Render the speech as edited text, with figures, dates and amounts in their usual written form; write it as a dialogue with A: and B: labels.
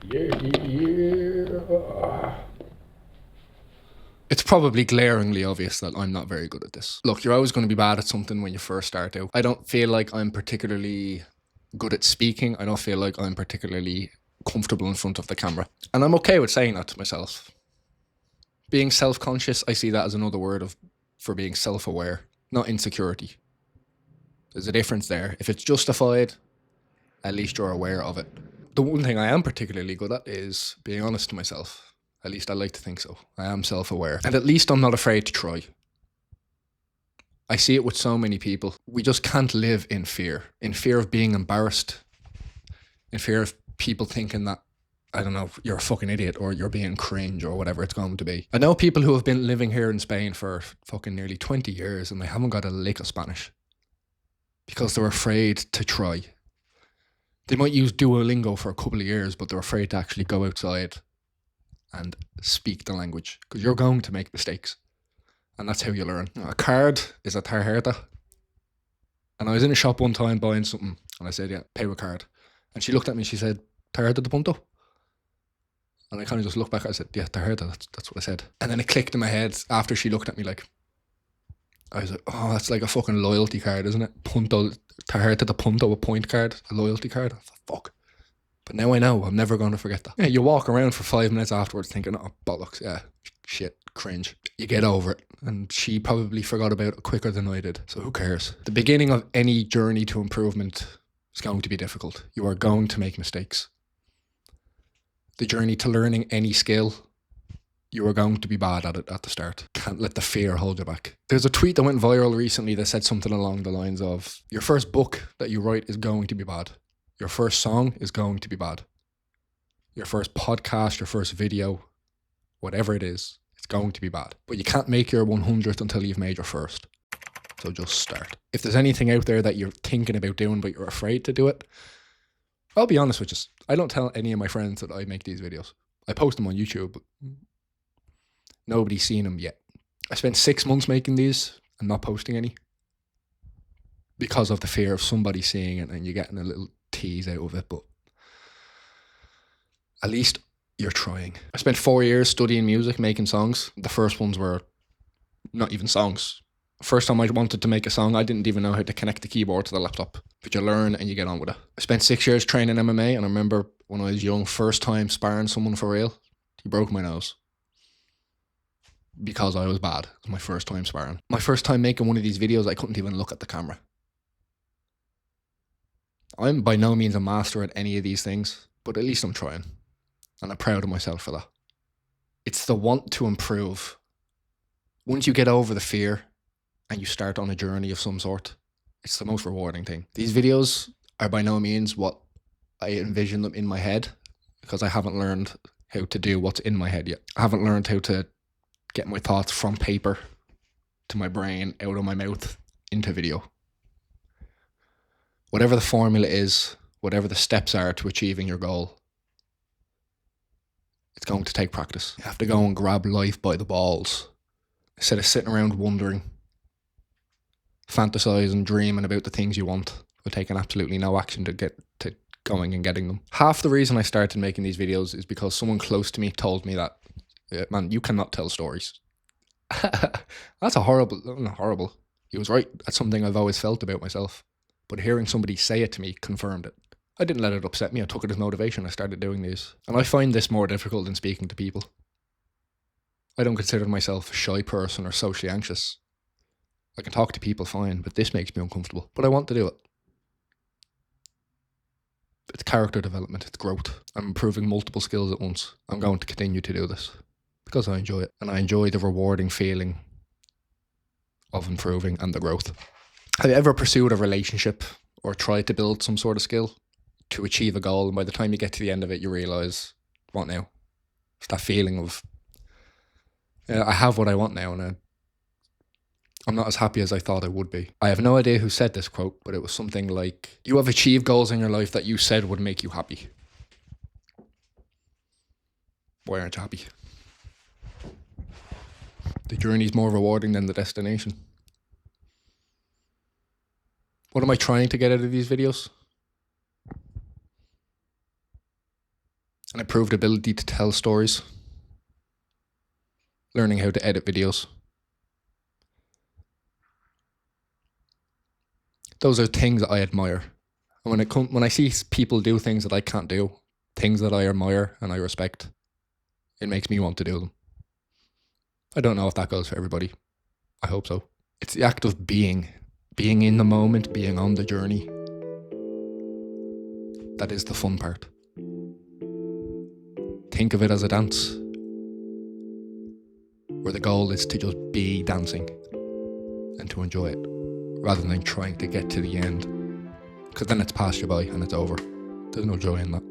A: Yeah. It's probably glaringly obvious that I'm not very good at this. Look, you're always going to be bad at something when you first start out. I don't feel like I'm particularly good at speaking. I don't feel like I'm particularly comfortable in front of the camera. And I'm okay with saying that to myself. Being self-conscious, I see that as another word for being self-aware, not insecurity. There's a difference there. If it's justified, at least you're aware of it. The one thing I am particularly good at is being honest to myself. At least I like to think so. I am self-aware. And at least I'm not afraid to try. I see it with so many people. We just can't live in fear of being embarrassed, in fear of people thinking that, I don't know, you're a fucking idiot or you're being cringe or whatever it's going to be. I know people who have been living here in Spain for fucking nearly 20 years and they haven't got a lick of Spanish because they're afraid to try. They might use Duolingo for a couple of years, but they're afraid to actually go outside and speak the language because you're going to make mistakes. And that's how you learn. A card is a tarjeta. And I was in a shop one time buying something and I said, yeah, pay with card. And she looked at me and she said, tarjeta de punto? And I kind of just looked back. I said, yeah, tarjeta, that's what I said. And then it clicked in my head after she looked at me like, I was like, oh, that's like a fucking loyalty card, isn't it? Punto, tarjeta de punto, a point card, a loyalty card. I thought, fuck. But now I know, I'm never going to forget that. Yeah, you walk around for 5 minutes afterwards thinking, oh, bollocks, yeah, shit, cringe. You get over it. And she probably forgot about it quicker than I did. So who cares? The beginning of any journey to improvement is going to be difficult. You are going to make mistakes. The journey to learning any skill, you are going to be bad at it at the start. Can't let the fear hold you back. There's a tweet that went viral recently that said something along the lines of, your first book that you write is going to be bad. Your first song is going to be bad. Your first podcast, your first video, whatever it is, it's going to be bad. But you can't make your 100th until you've made your first. So just start. If there's anything out there that you're thinking about doing but you're afraid to do it, I'll be honest with you. I don't tell any of my friends that I make these videos. I post them on YouTube, but nobody's seen them yet. I spent 6 months making these and not posting any because of the fear of somebody seeing it and you getting a little tease out of it, but at least you're trying. I spent 4 years studying music, making songs. The first ones were not even songs. First time I wanted to make a song, I didn't even know how to connect the keyboard to the laptop. But you learn and you get on with it. I spent 6 years training MMA, and I remember when I was young, first time sparring someone for real, he broke my nose. Because I was bad. It was my first time sparring. My first time making one of these videos, I couldn't even look at the camera. I'm by no means a master at any of these things, but at least I'm trying. And I'm proud of myself for that. It's the want to improve. Once you get over the fear and you start on a journey of some sort, it's the most rewarding thing. These videos are by no means what I envision them in my head, because I haven't learned how to do what's in my head yet. I haven't learned how to get my thoughts from paper to my brain, out of my mouth, into video. Whatever the formula is, whatever the steps are to achieving your goal, it's going to take practice. You have to go and grab life by the balls instead of sitting around wondering, fantasizing, dreaming about the things you want, but taking absolutely no action to get to going and getting them. Half the reason I started making these videos is because someone close to me told me that, man, you cannot tell stories. That's not horrible. He was right. That's something I've always felt about myself. But hearing somebody say it to me confirmed it. I didn't let it upset me. I took it as motivation. I started doing these. And I find this more difficult than speaking to people. I don't consider myself a shy person or socially anxious. I can talk to people fine, but this makes me uncomfortable. But I want to do it. It's character development. It's growth. I'm improving multiple skills at once. I'm going to continue to do this because I enjoy it. And I enjoy the rewarding feeling of improving and the growth. Have you ever pursued a relationship or tried to build some sort of skill to achieve a goal, and by the time you get to the end of it, you realise, what now? It's that feeling of, I have what I want now, and I'm not as happy as I thought I would be. I have no idea who said this quote, but it was something like, you have achieved goals in your life that you said would make you happy. Why aren't you happy? The journey's more rewarding than the destination. What am I trying to get out of these videos? An improved ability to tell stories. Learning how to edit videos. Those are things that I admire. And when I see people do things that I can't do, things that I admire and I respect, it makes me want to do them. I don't know if that goes for everybody. I hope so. It's the act of being in the moment, being on the journey. That is the fun part. Think of it as a dance, where the goal is to just be dancing and to enjoy it, rather than trying to get to the end, because then it's passed you by and it's over. There's no joy in that.